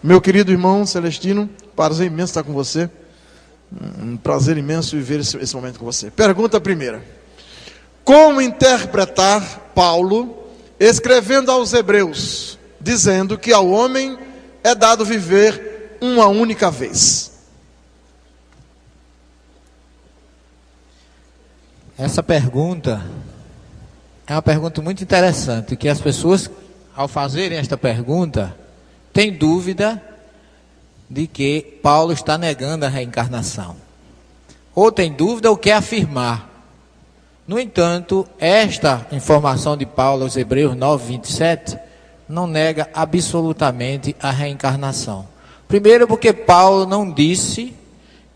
Meu querido irmão Celestino, prazer imenso estar com você. Um prazer imenso viver esse momento com você. Pergunta primeira: como interpretar Paulo escrevendo aos Hebreus, dizendo que ao homem é dado viver uma única vez? Essa pergunta é uma pergunta muito interessante, que as pessoas, ao fazerem esta pergunta, têm dúvida de que Paulo está negando a reencarnação. Ou tem dúvida ou quer afirmar. No entanto, esta informação de Paulo aos Hebreus 9:27 não nega absolutamente a reencarnação. Primeiro porque Paulo não disse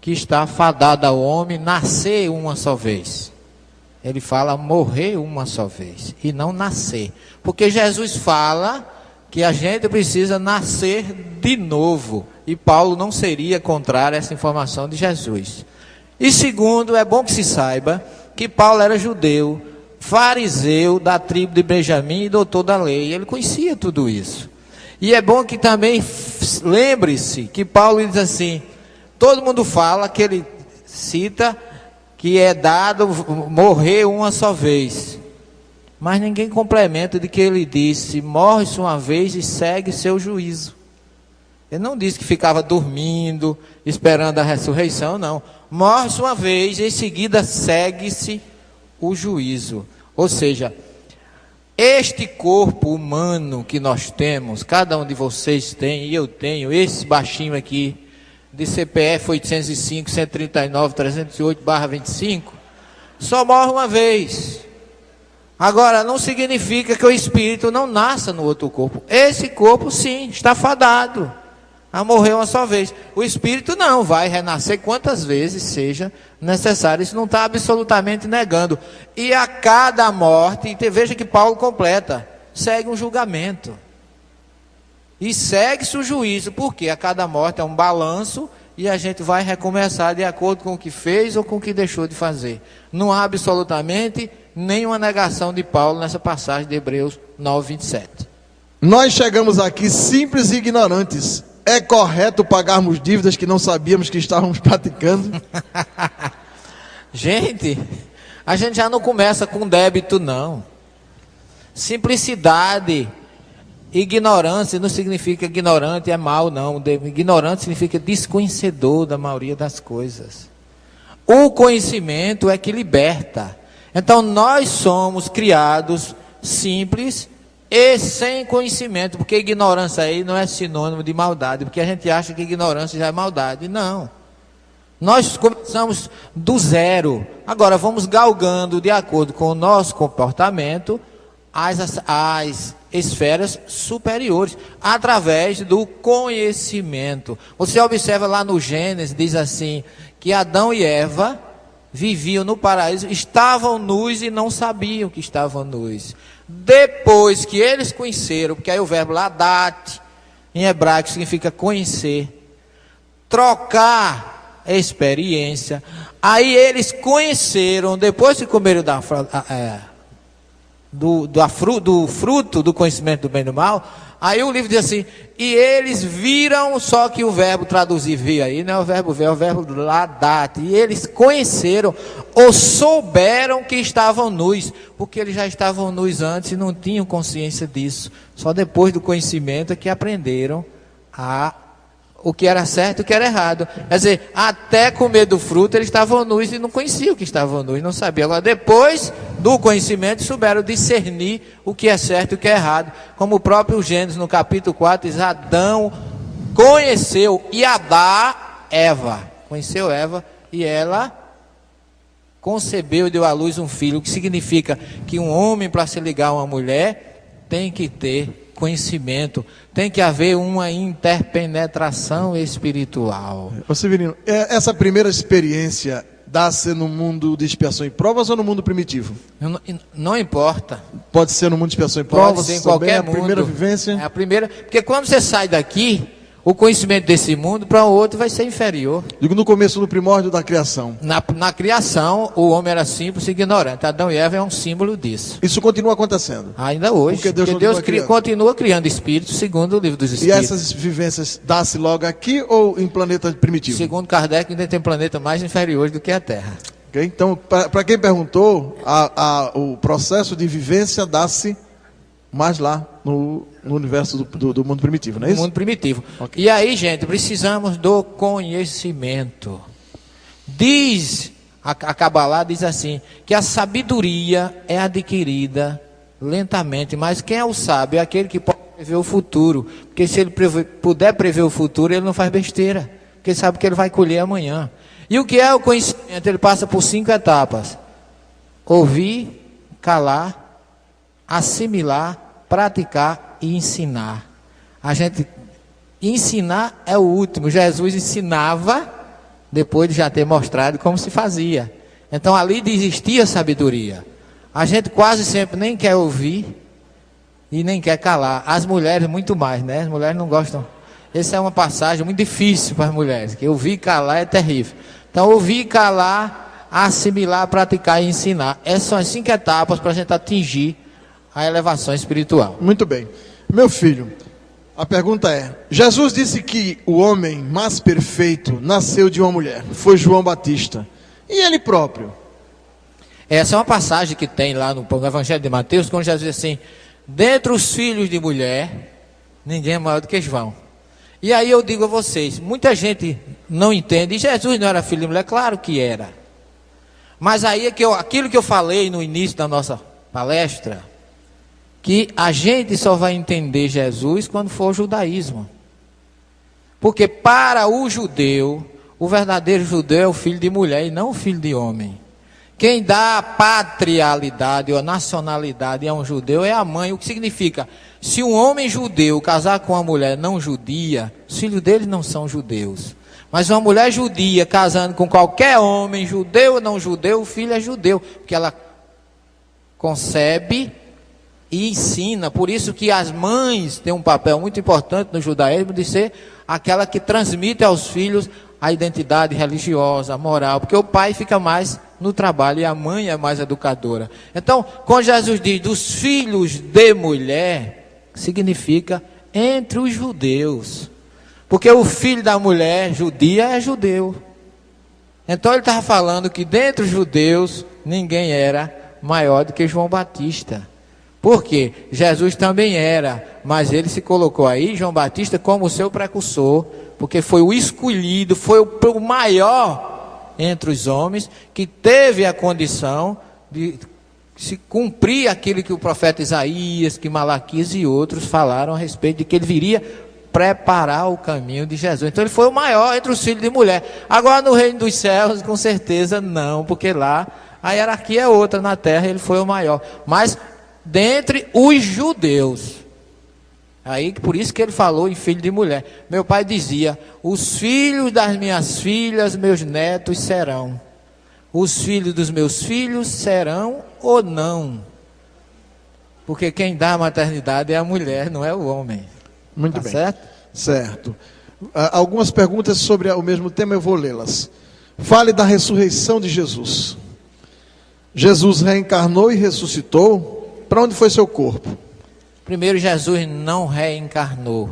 que está fadado ao homem nascer uma só vez. Ele fala morrer uma só vez e não nascer. Porque Jesus fala que a gente precisa nascer de novo. E Paulo não seria contrário a essa informação de Jesus. E segundo, é bom que se saiba que Paulo era judeu, fariseu da tribo de Benjamim e doutor da lei. Ele conhecia tudo isso. E é bom que também lembre-se que Paulo diz assim, todo mundo fala que ele cita que é dado morrer uma só vez. Mas ninguém complementa de que ele disse, morre-se uma vez e segue seu juízo. Ele não disse que ficava dormindo, esperando a ressurreição, não. Morre-se uma vez e em seguida segue-se o juízo. Ou seja, este corpo humano que nós temos, cada um de vocês tem, e eu tenho, esse baixinho aqui, de CPF 805, 139, 308/25, só morre uma vez. Agora, não significa que o espírito não nasça no outro corpo. Esse corpo, sim, está fadado a morrer uma só vez. O espírito não, vai renascer quantas vezes seja necessário. Isso não está absolutamente negando. E a cada morte, veja que Paulo completa, segue um julgamento. E segue-se o juízo, porque a cada morte é um balanço e a gente vai recomeçar de acordo com o que fez ou com o que deixou de fazer. Não há absolutamente nenhuma negação de Paulo nessa passagem de Hebreus 9:27. Nós chegamos aqui simples e ignorantes. É correto pagarmos dívidas que não sabíamos que estávamos praticando? Gente, a gente já não começa com débito, não. Simplicidade. Ignorância não significa ignorante é mal, não. Ignorante significa desconhecedor da maioria das coisas. O conhecimento é que liberta. Então nós somos criados simples e sem conhecimento, porque ignorância aí não é sinônimo de maldade, porque a gente acha que ignorância já é maldade. Não. Nós começamos do zero. Agora vamos galgando de acordo com o nosso comportamento as esferas superiores, através do conhecimento. Você observa lá no Gênesis, diz assim, que Adão e Eva viviam no paraíso, estavam nus e não sabiam que estavam nus. Depois que eles conheceram, porque aí o verbo ladat, em hebraico significa conhecer, trocar experiência, aí eles conheceram, depois que comeram do fruto do conhecimento do bem e do mal, aí o livro diz assim, e eles viram, só que o verbo traduzir vir aí, não é o verbo ver, é o verbo ladat, e eles conheceram, ou souberam que estavam nus, porque eles já estavam nus antes e não tinham consciência disso, só depois do conhecimento é que aprenderam o que era certo e o que era errado. Quer dizer, até comer do fruto eles estavam nus e não conheciam que estavam nus, não sabiam. Agora depois do conhecimento souberam discernir o que é certo e o que é errado. Como o próprio Gênesis no capítulo 4 diz, Adão conheceu e Adá Eva. Conheceu Eva e ela concebeu e deu à luz um filho, o que significa que um homem para se ligar a uma mulher tem que ter conhecimento, tem que haver uma interpenetração espiritual. Ô Severino, essa primeira experiência dá-se no mundo de expiação e provas ou no mundo primitivo? Não importa. Pode ser no mundo de expiação e provas? Pode ser em qualquer mundo. A primeira vivência? É a primeira, porque quando você sai daqui, o conhecimento desse mundo para o outro vai ser inferior. Digo, no começo, no primórdio da criação. Na criação, o homem era simples e ignorante. Adão e Eva é um símbolo disso. Isso continua acontecendo. Ainda hoje. Porque Deus continua criando espíritos, segundo o livro dos Espíritos. E essas vivências dá-se logo aqui ou em planeta primitivo? Segundo Kardec, ainda tem planeta mais inferior do que a Terra. Okay? Então, para quem perguntou, o processo de vivência dá-se mais lá no universo do mundo primitivo, não é isso? No mundo primitivo. Okay. E aí, gente, precisamos do conhecimento. Diz, a Kabbalah diz assim, que a sabedoria é adquirida lentamente, mas quem é o sábio é aquele que pode prever o futuro, porque se ele puder prever o futuro, ele não faz besteira, porque ele sabe que ele vai colher amanhã. E o que é o conhecimento? Ele passa por 5 etapas: ouvir, calar, assimilar, praticar e ensinar. Ensinar é o último. Jesus ensinava depois de já ter mostrado como se fazia. Então ali existia sabedoria. A gente quase sempre nem quer ouvir e nem quer calar. As mulheres muito mais, né? As mulheres não gostam. Essa é uma passagem muito difícil para as mulheres, que ouvir e calar é terrível. Então ouvir, calar, assimilar, praticar e ensinar. Essas são as 5 etapas para a gente atingir a elevação espiritual. Muito bem. Meu filho, a pergunta é: Jesus disse que o homem mais perfeito nasceu de uma mulher. Foi João Batista. E ele próprio? Essa é uma passagem que tem lá no Evangelho de Mateus, quando Jesus diz assim: dentre os filhos de mulher, ninguém é maior do que João. E aí eu digo a vocês, muita gente não entende, e Jesus não era filho de mulher? Claro que era. Mas aí é que aquilo que eu falei no início da nossa palestra, que a gente só vai entender Jesus quando for o judaísmo. Porque para o judeu, o verdadeiro judeu é o filho de mulher e não o filho de homem. Quem dá a patrialidade ou a nacionalidade a um judeu é a mãe. O que significa? Se um homem judeu casar com uma mulher não judia, os filhos deles não são judeus. Mas uma mulher judia casando com qualquer homem, judeu ou não judeu, o filho é judeu. Porque ela concebe e ensina. Por isso que as mães têm um papel muito importante no judaísmo de ser aquela que transmite aos filhos a identidade religiosa, moral, porque o pai fica mais no trabalho e a mãe é mais educadora. Então, quando Jesus diz dos filhos de mulher, significa entre os judeus, porque o filho da mulher judia é judeu. Então ele estava falando que dentre os judeus ninguém era maior do que João Batista. Por quê? Jesus também era, mas ele se colocou aí, João Batista, como o seu precursor, porque foi o escolhido, foi o maior entre os homens, que teve a condição de se cumprir aquilo que o profeta Isaías, que Malaquias e outros falaram a respeito de que ele viria preparar o caminho de Jesus. Então ele foi o maior entre os filhos de mulher. Agora no reino dos céus, com certeza não, porque lá a hierarquia é outra, na terra ele foi o maior. Mas dentre os judeus, aí por isso que ele falou em filho de mulher. Meu pai dizia: os filhos das minhas filhas, meus netos serão. Os filhos dos meus filhos serão ou não. Porque quem dá a maternidade é a mulher, não é o homem. Muito tá bem. Certo? Certo. Algumas perguntas sobre o mesmo tema, eu vou lê-las. Fale da ressurreição de Jesus. Jesus reencarnou e ressuscitou. Para onde foi seu corpo? Primeiro, Jesus não reencarnou.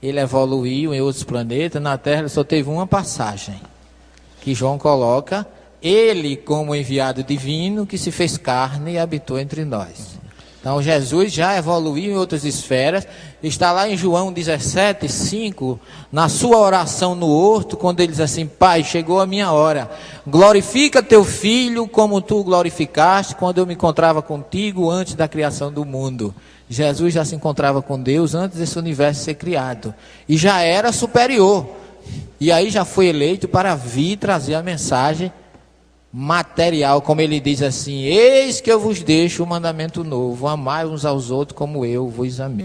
Ele evoluiu em outros planetas. Na Terra ele só teve uma passagem, que João coloca: ele como enviado divino que se fez carne e habitou entre nós. Então Jesus já evoluiu em outras esferas. Está lá em João 17:5, na sua oração no horto, quando ele diz assim: Pai, chegou a minha hora, glorifica teu filho como tu o glorificaste quando eu me encontrava contigo antes da criação do mundo. Jesus já se encontrava com Deus antes desse universo ser criado, e já era superior, e aí já foi eleito para vir trazer a mensagem material, como ele diz assim: eis que eu vos deixo um mandamento novo, amai uns aos outros como eu vos amei.